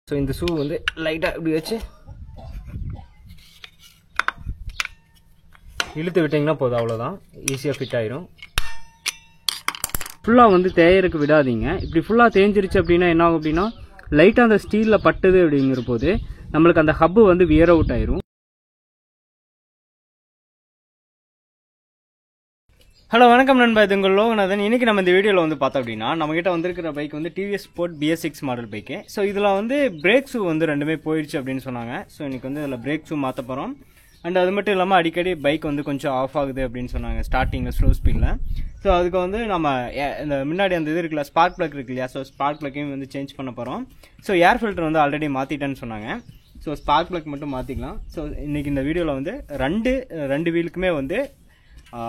So இந்த shoe வந்து லைட்டாக இப்படி வச்சு இழுத்து விட்டிங்கன்னா போதும், அவ்வளோதான். ஈஸியாக ஃபிட் ஆயிரும். ஃபுல்லாக வந்து தேயறதுக்கு விடாதீங்க. இப்படி ஃபுல்லாக தேஞ்சிருச்சு அப்படின்னா என்ன ஆகும் அப்படின்னா, லைட்டாக அந்த ஸ்டீலில் பட்டுது அப்படிங்கிற போது நம்மளுக்கு அந்த ஹப்பு வந்து வியர் அவுட் ஆயிரும். ஹலோ வணக்கம் நண்பா, இது உங்கள் லோகநாதன். இன்றைக்கி நம்ம இந்த வீடியோவில் வந்து பார்த்தோம் அப்படின்னா, நம்மகிட்ட வந்திருக்கிற பைக் வந்து TVS sport BS6 model bike. So இதில் வந்து பிரேக் ஷூ வந்து ரெண்டுமே போயிடுச்சு அப்படின்னு சொன்னாங்க. ஸோ இன்றைக்கி வந்து இதில் பிரேக் ஷூ மாற்ற போகிறோம். அண்ட் அது மட்டும் இல்லாமல் அடிக்கடி பைக் வந்து கொஞ்சம் ஆஃப் ஆகுது அப்படின்னு சொன்னாங்க ஸ்டார்டிங்கில் ஸ்லோ ஸ்பீடில். ஸோ அதுக்கு வந்து நம்ம இந்த முன்னாடி அந்த இது இருக்குல்ல, ஸ்பார்க் பிளக் இருக்கு இல்லையா, ஸோ ஸ்பார்க் பிளக்கையும் வந்து சேஞ்ச் பண்ண போகிறோம். ஸோ ஏர் ஃபில்டர் வந்து ஆல்ரெடி மாற்றிட்டேன்னு சொன்னாங்க. ஸோ ஸ்பார்க் பிளக் மட்டும் மாற்றிக்கலாம். ஸோ இன்றைக்கி இந்த வீடியோவில் வந்து ரெண்டு வீலுக்குமே வந்து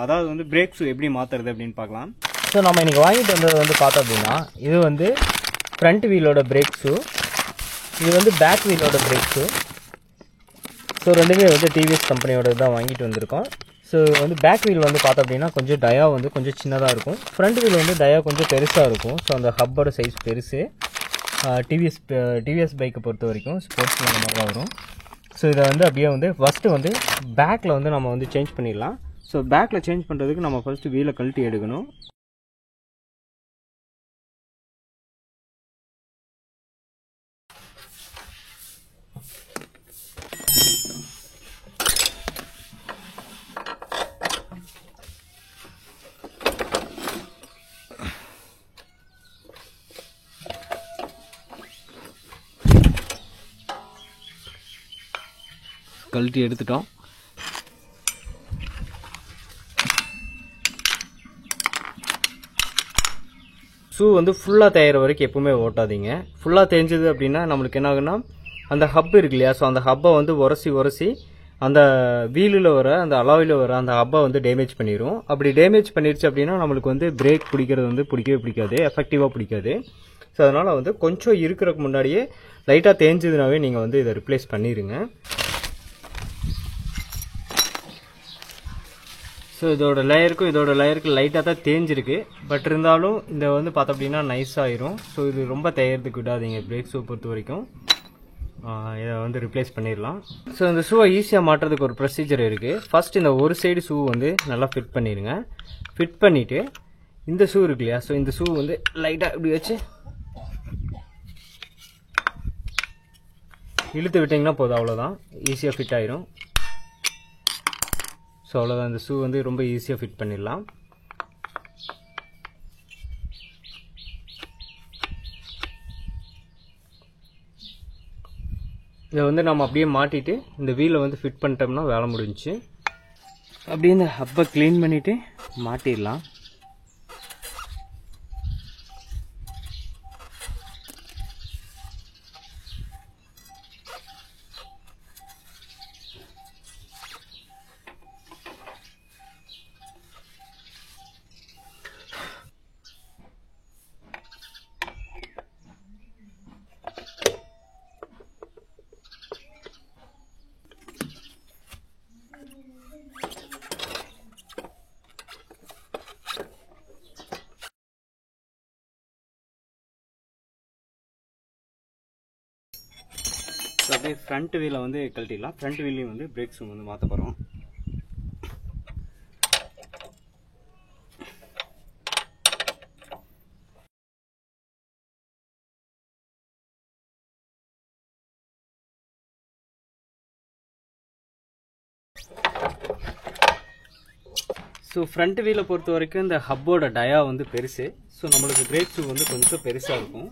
அதாவது வந்து பிரேக் ஷூ எப்படி மாற்றுறது அப்படின்னு பார்க்கலாம். ஸோ நம்ம இன்றைக்கி வாங்கிட்டு வந்தது வந்து பார்த்தோம் அப்படின்னா, இது வந்து ஃப்ரண்ட் வீலோட பிரேக் ஷூ, இது வந்து பேக் வீலோட பிரேக் ஷூ. ஸோ ரெண்டுமே வந்து டிவிஎஸ் கம்பெனியோட தான் வாங்கிட்டு வந்திருக்கோம். ஸோ வந்து பேக் வீல் வந்து பார்த்தோம் அப்படின்னா கொஞ்சம் டயா வந்து கொஞ்சம் சின்னதாக இருக்கும், ஃப்ரண்ட் வீல் வந்து டயா கொஞ்சம் பெருசாக இருக்கும். ஸோ அந்த ஹப்போட சைஸ் பெருசு. டிவிஎஸ் பைக்கை பொறுத்த வரைக்கும் ஸ்போர்ட்ஸில் அந்த மாதிரி தான் வரும். ஸோ இதை வந்து அப்படியே வந்து ஃபஸ்ட்டு வந்து பேக்கில் வந்து நம்ம வந்து சேஞ்ச் பண்ணிடலாம். ஸோ பேக்கில் சேஞ்ச் பண்ணுறதுக்கு நம்ம ஃபஸ்ட்டு வீலை கழட்டி எடுக்கணும். கழட்டி எடுத்துட்டோம். ஷூ வந்து ஃபுல்லாக தேயிற வரைக்கும் எப்பவுமே ஓட்டாதீங்க. ஃபுல்லாக தேஞ்சது அப்படின்னா நம்மளுக்கு என்ன ஆகுன்னா, அந்த ஹப் இருக்கு இல்லையா, ஸோ அந்த ஹப்பை வந்து உரசி அந்த வீலில் வர அந்த அலாயில் வர அந்த ஹப்பை வந்து டேமேஜ் பண்ணிடும். அப்படி டேமேஜ் பண்ணிடுச்சு அப்படின்னா நம்மளுக்கு வந்து பிரேக் பிடிக்கிறது வந்து பிடிக்கவே பிடிக்காது, எஃபெக்டிவாக பிடிக்காது. ஸோ அதனால் வந்து கொஞ்சம் இருக்கிறதுக்கு முன்னாடியே லைட்டாக தேஞ்சதுனாவே நீங்கள் வந்து இதை ரிப்ளேஸ் பண்ணிடுங்க. ஸோ இதோட லேயருக்கு லைட்டாக தான் தேஞ்சிருக்கு. பட் இருந்தாலும் இந்த வந்து பார்த்தோம் அப்படின்னா நைஸாகிடும். ஸோ இது ரொம்ப தேயறதுக்கு விடாதீங்க. பிரேக் ஷூ பொறுத்த வரைக்கும் இதை வந்து ரிப்ளேஸ் பண்ணிடலாம். ஸோ இந்த ஷூவை ஈஸியாக மாட்டுறதுக்கு ஒரு ப்ரொசீஜர் இருக்குது. ஃபர்ஸ்ட் இந்த ஒரு சைடு ஷூ வந்து நல்லா ஃபிட் பண்ணிடுங்க. ஃபிட் பண்ணிவிட்டு இந்த ஷூ இருக்கு இல்லையா, ஸோ இந்த ஷூ வந்து லைட்டாக இப்படி வச்சு இழுத்து விட்டிங்கன்னா போதும், அவ்வளோதான். ஈஸியாக ஃபிட் ஆயிரும். ஸோ அவ்வளோதான். இந்த ஷூ வந்து ரொம்ப ஈஸியாக ஃபிட் பண்ணிடலாம். இதை வந்து நம்ம அப்படியே மாட்டிட்டு இந்த வீலை வந்து ஃபிட் பண்ணிட்டோம்னா வேலை முடிஞ்சிச்சு. அப்படியே இந்த ஹப்பை க்ளீன் பண்ணிவிட்டு மாட்டிடலாம். அப்படியே ஃப்ரண்ட் வீலை வந்து கழட்டிடலாம். ஃப்ரண்ட் வீலையும் வந்து பிரேக் ஷூ வந்து மாற்ற போகிறோம். ஸோ ஃப்ரண்ட் வீலை பொறுத்த வரைக்கும் இந்த ஹப்போட டயா வந்து பெருசு. ஸோ நம்மளுக்கு பிரேக் ஷூ வந்து கொஞ்சம் பெருசாக இருக்கும்.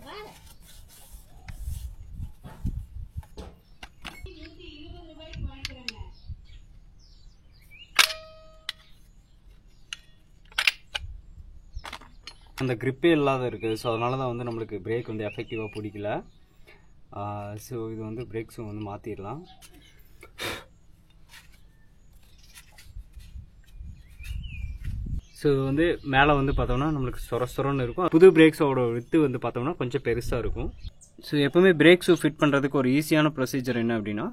அந்த கிரிப்பே இல்லாத இருக்குது. ஸோ அதனால தான் வந்து நம்மளுக்கு பிரேக் வந்து எஃபெக்டிவாக பிடிக்கல. ஸோ இது வந்து பிரேக் ஷூ வந்து மாற்றிடலாம். ஸோ இது வந்து மேலே வந்து பார்த்தோம்னா நம்மளுக்கு சொரன்னு இருக்கும். புது பிரேக் ஷூவோட வித்து வந்து பார்த்தோம்னா கொஞ்சம் பெருசாக இருக்கும். ஸோ எப்போவுமே பிரேக் ஷூ ஃபிட் பண்ணுறதுக்கு ஒரு ஈஸியான ப்ரொசீஜர் என்ன அப்படின்னா,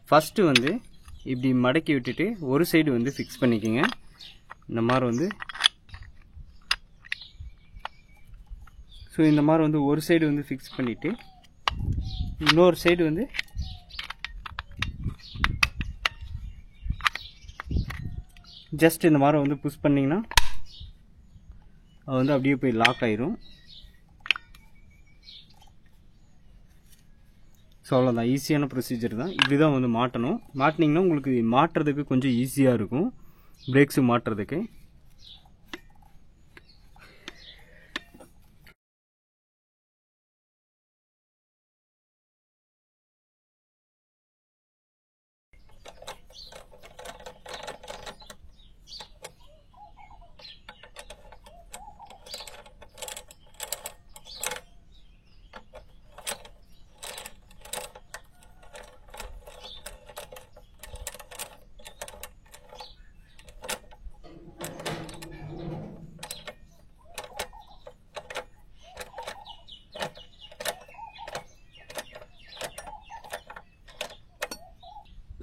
ஃபஸ்ட்டு வந்து இப்படி மடக்கி விட்டுட்டு ஒரு சைடு வந்து ஃபிக்ஸ் பண்ணிக்கோங்க. இந்த மாதிரி வந்து ஸோ இந்த மாதிரி வந்து ஒரு சைடு வந்து ஃபிக்ஸ் பண்ணிவிட்டு இன்னொரு சைடு வந்து ஜஸ்ட் இந்த மாதிரி வந்து புஷ் பண்ணிங்கன்னா அது வந்து அப்படியே போய் லாக் ஆயிரும். ஸோ அவ்வளோதான், ஈஸியான ப்ரொசீஜர் தான். இப்படி தான் வந்து மாட்டணும். மாட்டினீங்கன்னா உங்களுக்கு மாட்டுறதுக்கு கொஞ்சம் ஈஸியாக இருக்கும், பிரேக்ஸு மாட்டுறதுக்கு.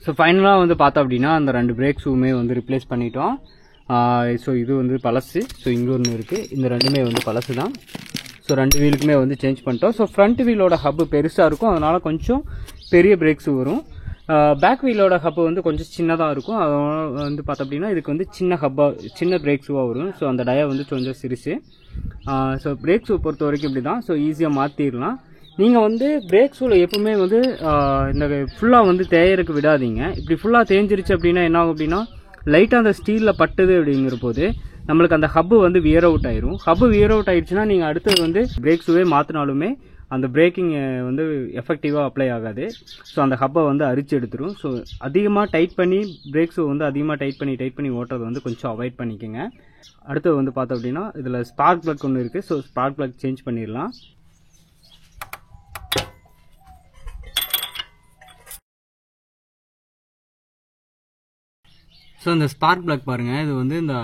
ஸோ ஃபைனலாக வந்து பார்த்தோம் அப்படின்னா அந்த 2 பிரேக் ஷூமே வந்து ரிப்ளேஸ் பண்ணிட்டோம். ஸோ இது வந்து பழசு. ஸோ இங்கே ஒன்று இருக்குது, இந்த 2மே வந்து பழசு தான். ஸோ 2 வீலுக்குமே வந்து சேஞ்ச் பண்ணிட்டோம். ஸோ ஃப்ரண்ட் வீலோட ஹப்பு பெருசாக இருக்கும், அதனால் கொஞ்சம் பெரிய பிரேக் ஷூ வரும். பேக் வீலோட ஹப்பு வந்து கொஞ்சம் சின்னதாக இருக்கும், அதனால் வந்து பார்த்தோம் அப்படின்னா இதுக்கு வந்து சின்ன பிரேக் ஷூவாக வரும். ஸோ அந்த டயா வந்து கொஞ்சம் சிறுசு. ஸோ பிரேக் ஷூ பொறுத்த வரைக்கும் இப்படி தான். ஸோ ஈஸியாக மாற்றிடலாம். நீங்கள் வந்து பிரேக் ஷூவில் எப்பவுமே வந்து இந்த ஃபுல்லாக வந்து தேயறதுக்கு விடாதீங்க. இப்படி ஃபுல்லாக தேஞ்சிருச்சு அப்படின்னா என்ன ஆகும் அப்படின்னா, லைட்டாக அந்த ஸ்டீலில் பட்டுது அப்படிங்கிற போது நம்மளுக்கு அந்த ஹப்பு வந்து வியர் அவுட் ஆயிரும். ஹப்பு வியர் அவுட் ஆயிடுச்சுன்னா நீங்கள் அடுத்தது வந்து பிரேக் ஷூவே மாற்றினாலுமே அந்த பிரேக்கிங் வந்து எஃபெக்டிவாக அப்ளை ஆகாது. ஸோ அந்த ஹப்பை வந்து அரிச்சு எடுத்துரும். ஸோ அதிகமாக டைட் பண்ணி பிரேக் ஷூ வந்து அதிகமாக டைட் பண்ணி ஓட்டுறது வந்து கொஞ்சம் அவாய்ட் பண்ணிக்கோங்க. அடுத்தது வந்து பார்த்தோம் அப்படின்னா இதில் ஸ்பார்க் ப்ளக் ஒன்று இருக்குது. ஸோ ஸ்பார்க் ப்ளக் சேஞ்ச் பண்ணிடலாம். ஸோ இந்த ஸ்பார்க் பிளக் பாருங்கள், இது வந்து இந்த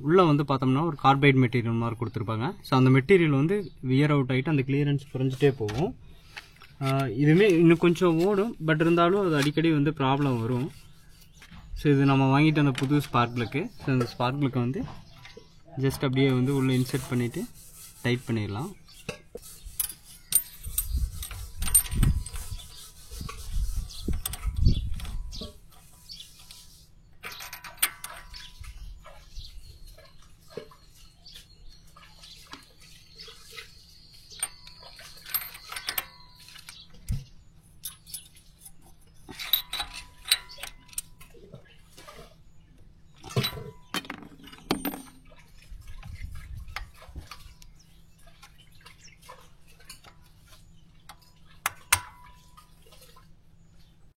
உள்ளே வந்து பார்த்தோம்னா ஒரு கார்பைட் மெட்டீரியல் மாதிரி கொடுத்துருப்பாங்க. ஸோ அந்த மெட்டீரியல் வந்து வியர் அவுட் ஆகிட்டு அந்த கிளியரன்ஸ் குறைஞ்சிட்டே போகும். இதுவுமே இன்னும் கொஞ்சம் ஓடும், பட் இருந்தாலும் அது அடிக்கடி வந்து ப்ராப்ளம் வரும். ஸோ இது நம்ம வாங்கிட்டு அந்த புது ஸ்பார்க் பிளக்கு. ஸோ அந்த ஸ்பார்க் பிளக்கை வந்து ஜஸ்ட் அப்படியே வந்து உள்ளே இன்சர்ட் பண்ணிவிட்டு டைட் பண்ணிடலாம்.